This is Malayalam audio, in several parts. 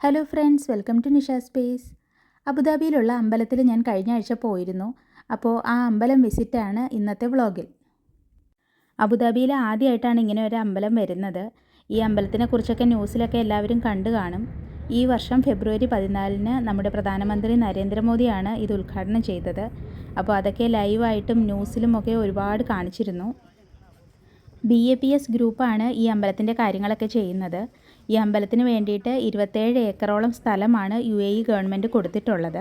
Hello friends, welcome to Nisha space. അബുദാബിയിലുള്ള അമ്പലത്തിൽ ഞാൻ കഴിഞ്ഞ ആഴ്ച പോയിരുന്നു. അപ്പോൾ ആ അമ്പലം വിസിറ്റാണ് ഇന്നത്തെ വ്ളോഗിൽ. അബുദാബിയിൽ ആദ്യമായിട്ടാണ് ഇങ്ങനെ ഒരു അമ്പലം വരുന്നത്. ഈ അമ്പലത്തിനെ കുറിച്ചൊക്കെ ന്യൂസിലൊക്കെ എല്ലാവരും കണ്ടു കാണും. ഈ വർഷം ഫെബ്രുവരി 14 നമ്മുടെ പ്രധാനമന്ത്രി നരേന്ദ്രമോദിയാണ് ഇത് ഉദ്ഘാടനം ചെയ്തത്. അപ്പോൾ അതൊക്കെ ലൈവായിട്ടും ന്യൂസിലുമൊക്കെ ഒരുപാട് കാണിച്ചിരുന്നു. BAPS ഗ്രൂപ്പാണ് ഈ അമ്പലത്തിൻ്റെ കാര്യങ്ങളൊക്കെ ചെയ്യുന്നത്. ഈ അമ്പലത്തിന് വേണ്ടിയിട്ട് 27 ഏക്കറോളം സ്ഥലമാണ് UAE ഗവൺമെൻറ് കൊടുത്തിട്ടുള്ളത്.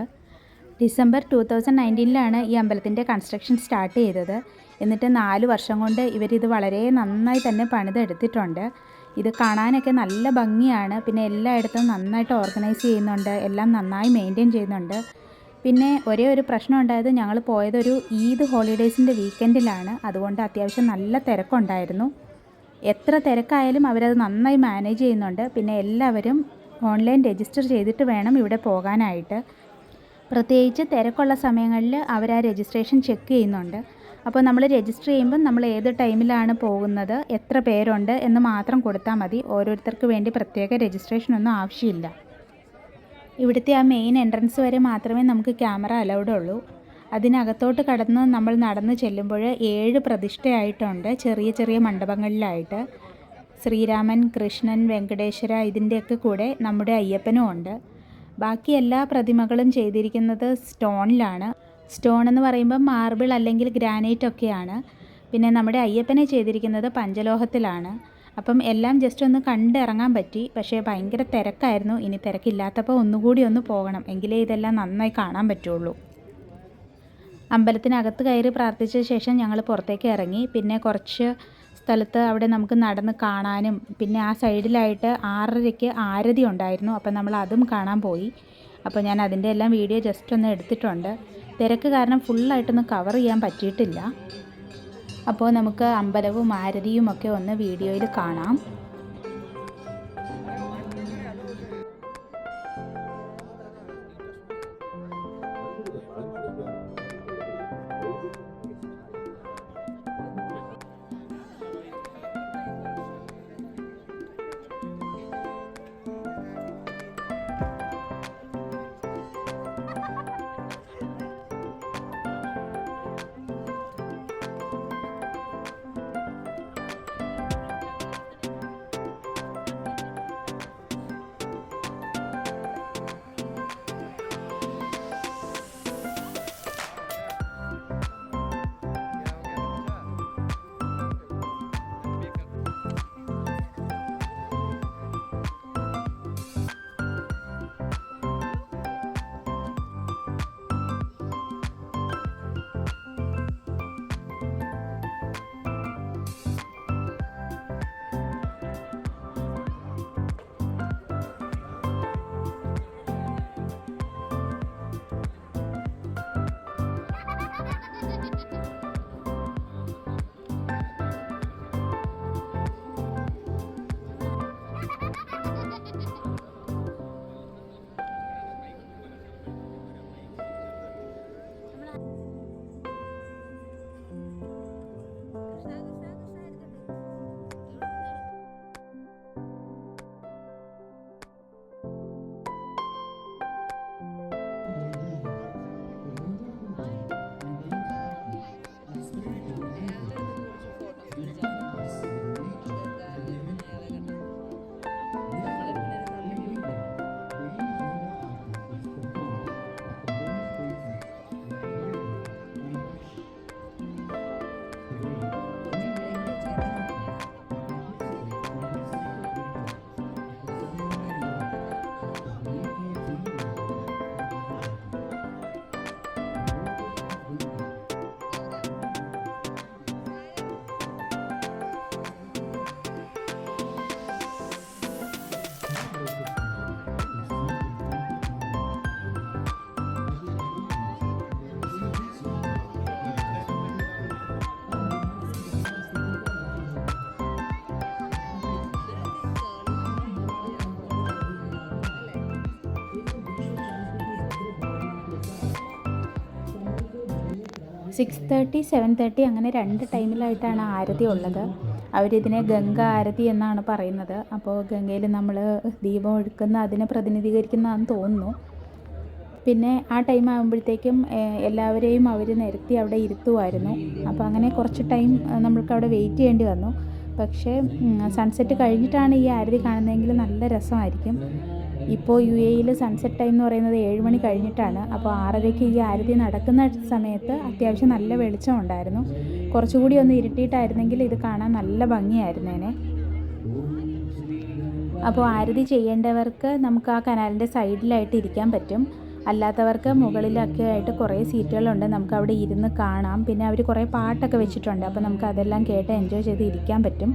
ഡിസംബർ 2019 ഈ അമ്പലത്തിൻ്റെ കൺസ്ട്രക്ഷൻ സ്റ്റാർട്ട് ചെയ്തത്. എന്നിട്ട് 4 വർഷം കൊണ്ട് ഇവരിത് വളരെ നന്നായി തന്നെ പണിതെടുത്തിട്ടുണ്ട്. ഇത് കാണാനൊക്കെ നല്ല ഭംഗിയാണ്. പിന്നെ എല്ലായിടത്തും നന്നായിട്ട് ഓർഗനൈസ് ചെയ്യുന്നുണ്ട്, എല്ലാം നന്നായി മെയിൻറ്റെയിൻ ചെയ്യുന്നുണ്ട്. പിന്നെ ഒരേ ഒരു പ്രശ്നം ഉണ്ടായത്, ഞങ്ങൾ പോയതൊരു ഈദ് ഹോളിഡേയ്സിൻ്റെ വീക്കെൻഡിലാണ്. അതുകൊണ്ട് അത്യാവശ്യം നല്ല തിരക്കുണ്ടായിരുന്നു. എത്ര തിരക്കായാലും അവരത് നന്നായി മാനേജ് ചെയ്യുന്നുണ്ട്. പിന്നെ എല്ലാവരും ഓൺലൈൻ രജിസ്റ്റർ ചെയ്തിട്ട് വേണം ഇവിടെ പോകാനായിട്ട്. പ്രത്യേകിച്ച് തിരക്കുള്ള സമയങ്ങളിൽ അവർ ആ രജിസ്ട്രേഷൻ ചെക്ക് ചെയ്യുന്നുണ്ട്. അപ്പോൾ നമ്മൾ രജിസ്റ്റർ ചെയ്യുമ്പം നമ്മൾ ഏത് ടൈമിലാണ് പോകുന്നത്, എത്ര പേരുണ്ട് എന്ന് മാത്രം കൊടുത്താൽ മതി. ഓരോരുത്തർക്ക് വേണ്ടി പ്രത്യേക രജിസ്ട്രേഷനൊന്നും ആവശ്യമില്ല. ഇവിടുത്തെ ആ മെയിൻ എൻട്രൻസ് വരെ മാത്രമേ നമുക്ക് ക്യാമറ അലൗഡ് ഉള്ളൂ. അതിനകത്തോട്ട് കടന്ന് നമ്മൾ നടന്ന് ചെല്ലുമ്പോൾ 7 പ്രതിഷ്ഠയായിട്ടുണ്ട്, ചെറിയ ചെറിയ മണ്ഡപങ്ങളിലായിട്ട്. ശ്രീരാമൻ, കൃഷ്ണൻ, വെങ്കടേശ്വര ഇതിൻ്റെയൊക്കെ കൂടെ നമ്മുടെ അയ്യപ്പനും ഉണ്ട്. ബാക്കി എല്ലാ പ്രതിമകളും ചെയ്തിരിക്കുന്നത് സ്റ്റോണിലാണ്. സ്റ്റോൺ എന്ന് പറയുമ്പോൾ മാർബിൾ അല്ലെങ്കിൽ ഗ്രാനൈറ്റ് ഒക്കെയാണ്. പിന്നെ നമ്മുടെ അയ്യപ്പനെ ചെയ്തിരിക്കുന്നത് പഞ്ചലോഹത്തിലാണ്. അപ്പം എല്ലാം ജസ്റ്റ് ഒന്ന് കണ്ടിറങ്ങാൻ പറ്റി. പക്ഷേ ഭയങ്കര തിരക്കായിരുന്നു. ഇനി തിരക്കില്ലാത്തപ്പോൾ ഒന്നുകൂടി ഒന്ന് പോകണം, എങ്കിലേ ഇതെല്ലാം നന്നായി കാണാൻ പറ്റുള്ളൂ. അമ്പലത്തിനകത്ത് കയറി പ്രാർത്ഥിച്ച ശേഷം ഞങ്ങൾ പുറത്തേക്ക് ഇറങ്ങി. പിന്നെ കുറച്ച് സ്ഥലത്ത് അവിടെ നമുക്ക് നടന്ന് കാണാനും, പിന്നെ ആ സൈഡിലായിട്ട് 6:30 ആരതി ഉണ്ടായിരുന്നു. അപ്പം നമ്മൾ അതും കാണാൻ പോയി. അപ്പോൾ ഞാൻ അതിൻ്റെ എല്ലാം വീഡിയോ ജസ്റ്റ് ഒന്ന് എടുത്തിട്ടുണ്ട്. തിരക്ക് കാരണം ഫുള്ളായിട്ടൊന്നും കവർ ചെയ്യാൻ പറ്റിയിട്ടില്ല. അപ്പോൾ നമുക്ക് അമ്പലവും ആരതിയും ഒക്കെ ഒന്ന് വീഡിയോയിൽ കാണാം. (6:30, 7:30) അങ്ങനെ 2 ടൈമിലായിട്ടാണ് ആരതി ഉള്ളത്. അവരിതിനെ ഗംഗ ആരതി എന്നാണ് പറയുന്നത്. അപ്പോൾ ഗംഗയിൽ നമ്മൾ ദീപം ഒഴുക്കുന്ന അതിനെ പ്രതിനിധീകരിക്കുന്നതാണെന്ന് തോന്നുന്നു. പിന്നെ ആ ടൈം ആകുമ്പോഴത്തേക്കും എല്ലാവരെയും അവർ നിരത്തി അവിടെ ഇരുത്തുമായിരുന്നു. അപ്പോൾ അങ്ങനെ കുറച്ച് ടൈം നമ്മൾക്ക് അവിടെ വെയിറ്റ് ചെയ്യേണ്ടി വന്നു. പക്ഷേ സൺസെറ്റ് കഴിഞ്ഞിട്ടാണ് ഈ ആരതി കാണുന്നതെങ്കിൽ നല്ല രസമായിരിക്കും. ഇപ്പോൾ UAEയിൽ സൺസെറ്റ് ടൈം എന്ന് പറയുന്നത് 7 മണി കഴിഞ്ഞിട്ടാണ്. അപ്പോൾ 6:30ക്ക് ഈ ആരതി നടക്കുന്ന സമയത്ത് അത്യാവശ്യം നല്ല വെളിച്ചം ഉണ്ടായിരുന്നു. കുറച്ചുകൂടി ഒന്ന് ഇരുട്ടിയിട്ടായിരുന്നെങ്കിൽ ഇത് കാണാൻ നല്ല ഭംഗിയായിരുന്നേനെ. അപ്പോൾ ആരതി ചെയ്യേണ്ടവർക്ക് നമുക്ക് ആ കനാലിൻ്റെ സൈഡിലായിട്ട് ഇരിക്കാൻ പറ്റും. അല്ലാത്തവർക്ക് മുകളിലൊക്കെ ആയിട്ട് കുറേ സീറ്റുകളുണ്ട്, നമുക്ക് അവിടെ ഇരുന്ന് കാണാം. പിന്നെ അവർ കുറേ പാട്ടൊക്കെ വെച്ചിട്ടുണ്ട്, അപ്പോൾ നമുക്ക് അതെല്ലാം കേട്ട് എൻജോയ് ചെയ്ത് ഇരിക്കാൻ പറ്റും.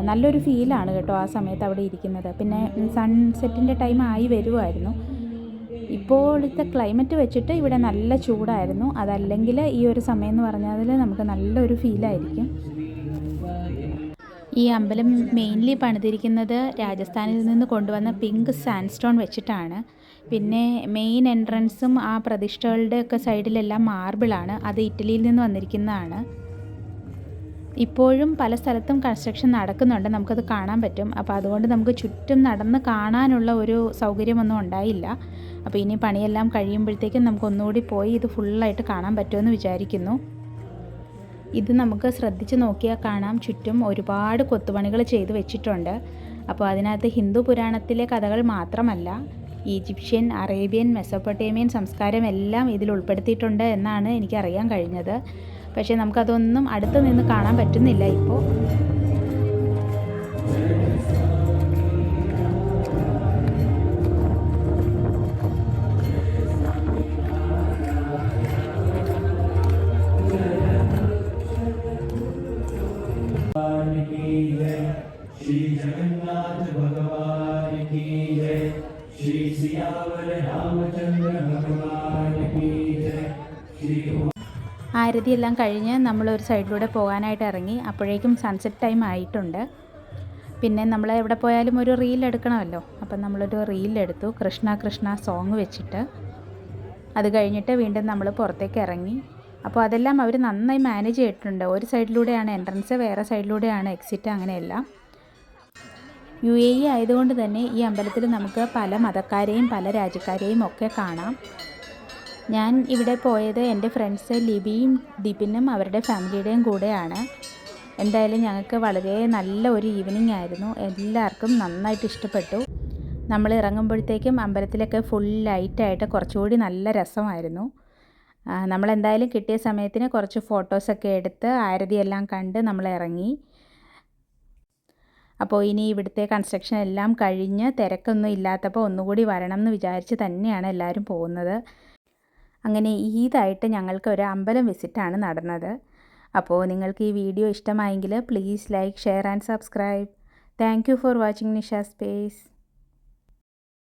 നല്ലൊരു ഫീലാണ് കേട്ടോ ആ സമയത്ത് അവിടെ ഇരിക്കുന്നത്. പിന്നെ സൺസെറ്റിൻ്റെ ടൈം ആയി വരുമായിരുന്നു. ഇപ്പോഴത്തെ ക്ലൈമറ്റ് വെച്ചിട്ട് ഇവിടെ നല്ല ചൂടായിരുന്നു. അതല്ലെങ്കിൽ ഈ ഒരു സമയം എന്ന് പറഞ്ഞാൽ നമുക്ക് നല്ലൊരു ഫീലായിരിക്കും. ഈ അമ്പലം മെയിൻലി പണിതിരിക്കുന്നത് രാജസ്ഥാനിൽ നിന്ന് കൊണ്ടുവന്ന പിങ്ക് സാൻഡ്സ്റ്റോൺ വെച്ചിട്ടാണ്. പിന്നെ മെയിൻ എൻട്രൻസും ആ പ്രതിഷ്ഠകളുടെ ഒക്കെ സൈഡിലെല്ലാം മാർബിളാണ്. അത് ഇറ്റലിയിൽ നിന്ന് വന്നിരിക്കുന്നതാണ്. ഇപ്പോഴും പല സ്ഥലത്തും കൺസ്ട്രക്ഷൻ നടക്കുന്നുണ്ട്, നമുക്കത് കാണാൻ പറ്റും. അപ്പോൾ അതുകൊണ്ട് നമുക്ക് ചുറ്റും നടന്ന് കാണാനുള്ള ഒരു സൗകര്യമൊന്നും ഉണ്ടായില്ല. അപ്പോൾ ഇനി പണിയെല്ലാം കഴിയുമ്പോഴത്തേക്കും നമുക്കൊന്നുകൂടി പോയി ഇത് ഫുള്ളായിട്ട് കാണാൻ പറ്റുമെന്ന് വിചാരിക്കുന്നു. ഇത് നമുക്ക് ശ്രദ്ധിച്ച് നോക്കിയാൽ കാണാം, ചുറ്റും ഒരുപാട് കൊത്തുപണികൾ ചെയ്ത് വെച്ചിട്ടുണ്ട്. അപ്പോൾ അതിനകത്ത് ഹിന്ദു പുരാണത്തിലെ കഥകൾ മാത്രമല്ല, ഈജിപ്ഷ്യൻ, അറേബ്യൻ, മെസോപ്പൊട്ടേമിയൻ സംസ്കാരം എല്ലാം ഇതിൽ ഉൾപ്പെടുത്തിയിട്ടുണ്ട് എന്നാണ് എനിക്കറിയാൻ കഴിഞ്ഞത്. പക്ഷേ നമുക്കതൊന്നും അടുത്ത് നിന്ന് കാണാൻ പറ്റുന്നില്ല ഇപ്പോൾ. श्री जगन्नाथ भगवान की जय, श्री सियावर रामचंद्र भगवान की जय, श्री ആരതിയെല്ലാം കഴിഞ്ഞ് നമ്മളൊരു സൈഡിലൂടെ പോകാനായിട്ട് ഇറങ്ങി. അപ്പോഴേക്കും സൺസെറ്റ് ടൈം ആയിട്ടുണ്ട്. പിന്നെ നമ്മൾ എവിടെ പോയാലും ഒരു റീൽ എടുക്കണമല്ലോ. അപ്പം നമ്മളൊരു റീലെടുത്തു, കൃഷ്ണ കൃഷ്ണ സോങ് വെച്ചിട്ട്. അത് കഴിഞ്ഞിട്ട് വീണ്ടും നമ്മൾ പുറത്തേക്ക് ഇറങ്ങി. അപ്പോൾ അതെല്ലാം അവർ നന്നായി മാനേജ് ചെയ്തിട്ടുണ്ട്. ഒരു സൈഡിലൂടെയാണ് എൻട്രൻസ്, വേറെ സൈഡിലൂടെയാണ് എക്സിറ്റ്, അങ്ങനെയെല്ലാം. UAE ആയതുകൊണ്ട് തന്നെ ഈ അമ്പലത്തിൽ നമുക്ക് പല മതക്കാരെയും പല രാജ്യക്കാരെയും ഒക്കെ കാണാം. ഞാൻ ഇവിടെ പോയത് എൻ്റെ ഫ്രണ്ട്സ് ലിബിയും ദിപിനും അവരുടെ ഫാമിലിയുടെയും കൂടെയാണ്. എന്തായാലും ഞങ്ങൾക്ക് വളരെ നല്ല ഒരു ഈവനിങ് ആയിരുന്നു. എല്ലാവർക്കും നന്നായിട്ട് ഇഷ്ടപ്പെട്ടു. നമ്മൾ ഇറങ്ങുമ്പോഴത്തേക്കും അമ്പലത്തിലൊക്കെ ഫുൾ ലൈറ്റായിട്ട് കുറച്ചുകൂടി നല്ല രസമായിരുന്നു. നമ്മളെന്തായാലും കിട്ടിയ സമയത്തിന് കുറച്ച് ഫോട്ടോസൊക്കെ എടുത്ത് ആരതിയെല്ലാം കണ്ട് നമ്മൾ ഇറങ്ങി. അപ്പോൾ ഇനി ഇവിടുത്തെ കൺസ്ട്രക്ഷൻ എല്ലാം കഴിഞ്ഞ് തിരക്കൊന്നും ഇല്ലാത്തപ്പോൾ ഒന്നുകൂടി വരണം എന്ന് വിചാരിച്ച് തന്നെയാണ് എല്ലാവരും പോകുന്നത്. അങ്ങനെ ഈദായിട്ട് ഞങ്ങൾക്ക് ഒരു അമ്പലം വിസിറ്റാണ് നടന്നത്. അപ്പോൾ നിങ്ങൾക്ക് ഈ വീഡിയോ ഇഷ്ടമായെങ്കിൽ please like, share and subscribe. Thank you for watching Nisha space.